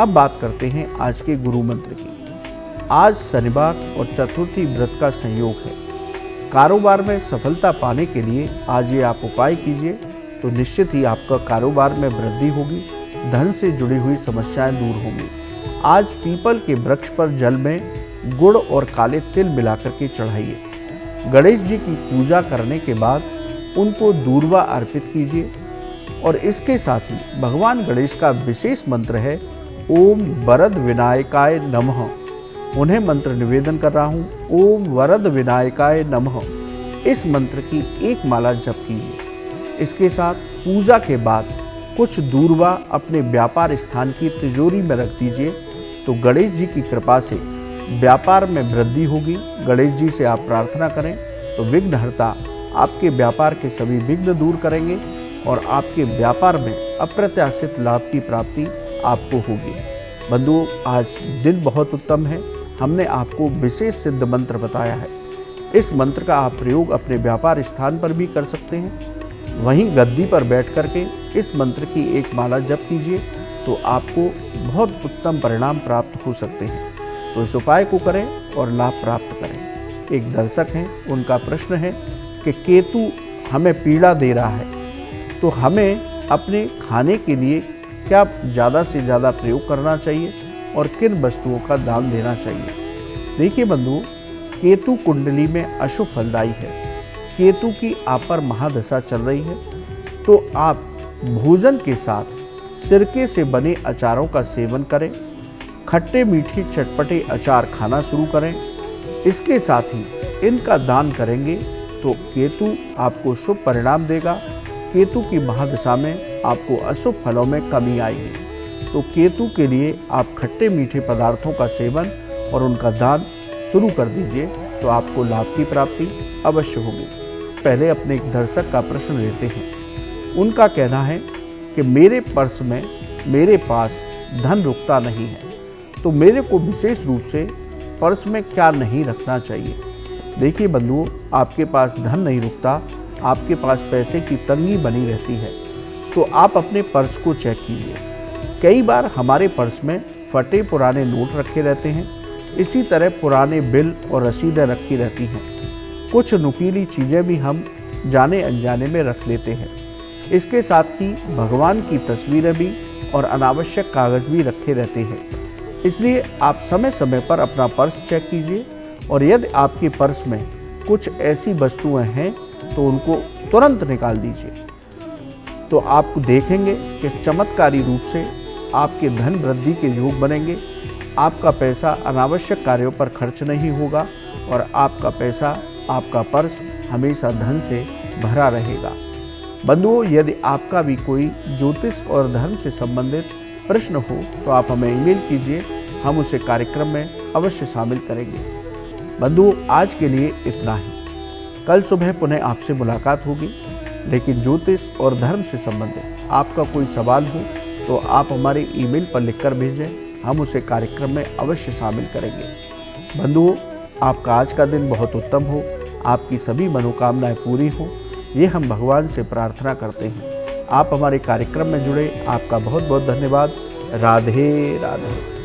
अब बात करते हैं आज के गुरु मंत्र की। आज शनिवार और चतुर्थी व्रत का संयोग है। कारोबार में सफलता पाने के लिए आज ये आप उपाय कीजिए तो निश्चित ही आपका कारोबार में वृद्धि होगी, धन से जुड़ी हुई समस्याएं दूर होंगी। आज पीपल के वृक्ष पर जल में गुड़ और काले तिल मिलाकर के चढ़ाइए। गणेश जी की पूजा करने के बाद उनको दूर्वा अर्पित कीजिए और इसके साथ ही भगवान गणेश का विशेष मंत्र है ओम वरद विनायकाय नमः। उन्हें मंत्र निवेदन कर रहा हूँ, ओम वरद विनायकाय नमः। इस मंत्र की एक माला जप कीजिए। इसके साथ पूजा के बाद कुछ दूर्वा अपने व्यापार स्थान की तिजोरी में रख दीजिए तो गणेश जी की कृपा से व्यापार में वृद्धि होगी। गणेश जी से आप प्रार्थना करें तो विघ्नहर्ता आपके व्यापार के सभी विघ्न दूर करेंगे और आपके व्यापार में अप्रत्याशित लाभ की प्राप्ति आपको होगी। बंधुओं, आज दिन बहुत उत्तम है। हमने आपको विशेष सिद्ध मंत्र बताया है। इस मंत्र का आप प्रयोग अपने व्यापार स्थान पर भी कर सकते हैं। वहीं गद्दी पर बैठ करके इस मंत्र की एक माला जप कीजिए तो आपको बहुत उत्तम परिणाम प्राप्त हो सकते हैं। तो इस उपाय को करें और लाभ प्राप्त करें। एक दर्शक हैं, उनका प्रश्न है कि केतु हमें पीड़ा दे रहा है तो हमें अपने खाने के लिए क्या ज़्यादा से ज़्यादा प्रयोग करना चाहिए और किन वस्तुओं का दान देना चाहिए। देखिए बंधुओं, केतु कुंडली में अशुभ फलदायी है। केतु की आप पर महादशा चल रही है तो आप भोजन के साथ सिरके से बने अचारों का सेवन करें। खट्टे मीठे चटपटे अचार खाना शुरू करें। इसके साथ ही इनका दान करेंगे तो केतु आपको शुभ परिणाम देगा। केतु की महादशा में आपको अशुभ फलों में कमी आएगी। तो केतु के लिए आप खट्टे मीठे पदार्थों का सेवन और उनका दान शुरू कर दीजिए तो आपको लाभ की प्राप्ति अवश्य होगी। पहले अपने एक दर्शक का प्रश्न लेते हैं। उनका कहना है कि मेरे पर्स में मेरे पास धन रुकता नहीं है तो मेरे को विशेष रूप से पर्स में क्या नहीं रखना चाहिए। देखिए बंधुओं, आपके पास धन नहीं रुकता, आपके पास पैसे की तंगी बनी रहती है तो आप अपने पर्स को चेक कीजिए। कई बार हमारे पर्स में फटे पुराने नोट रखे रहते हैं। इसी तरह पुराने बिल और रसीदें रखी रहती हैं। कुछ नुकीली चीज़ें भी हम जाने अनजाने में रख लेते हैं। इसके साथ ही भगवान की तस्वीरें भी और अनावश्यक कागज़ भी रखे रहते हैं। इसलिए आप समय समय पर अपना पर्स चेक कीजिए और यदि आपके पर्स में कुछ ऐसी वस्तुएं हैं तो उनको तुरंत निकाल दीजिए। तो आप देखेंगे कि चमत्कारी रूप से आपके धन वृद्धि के योग बनेंगे। आपका पैसा अनावश्यक कार्यों पर खर्च नहीं होगा और आपका पैसा, आपका पर्स हमेशा धन से भरा रहेगा। बंधुओं, यदि आपका भी कोई ज्योतिष और धर्म से संबंधित प्रश्न हो तो आप हमें ईमेल कीजिए, हम उसे कार्यक्रम में अवश्य शामिल करेंगे। बंधुओं, आज के लिए इतना ही। कल सुबह पुनः आपसे मुलाकात होगी, लेकिन ज्योतिष और धर्म से संबंधित आपका कोई सवाल हो तो आप हमारे ईमेल पर लिखकर भेजें, हम उसे कार्यक्रम में अवश्य शामिल करेंगे। बंधुओं, आपका आज का दिन बहुत उत्तम हो, आपकी सभी मनोकामनाएं पूरी हो, ये हम भगवान से प्रार्थना करते हैं। आप हमारे कार्यक्रम में जुड़े, आपका बहुत बहुत धन्यवाद। राधे राधे।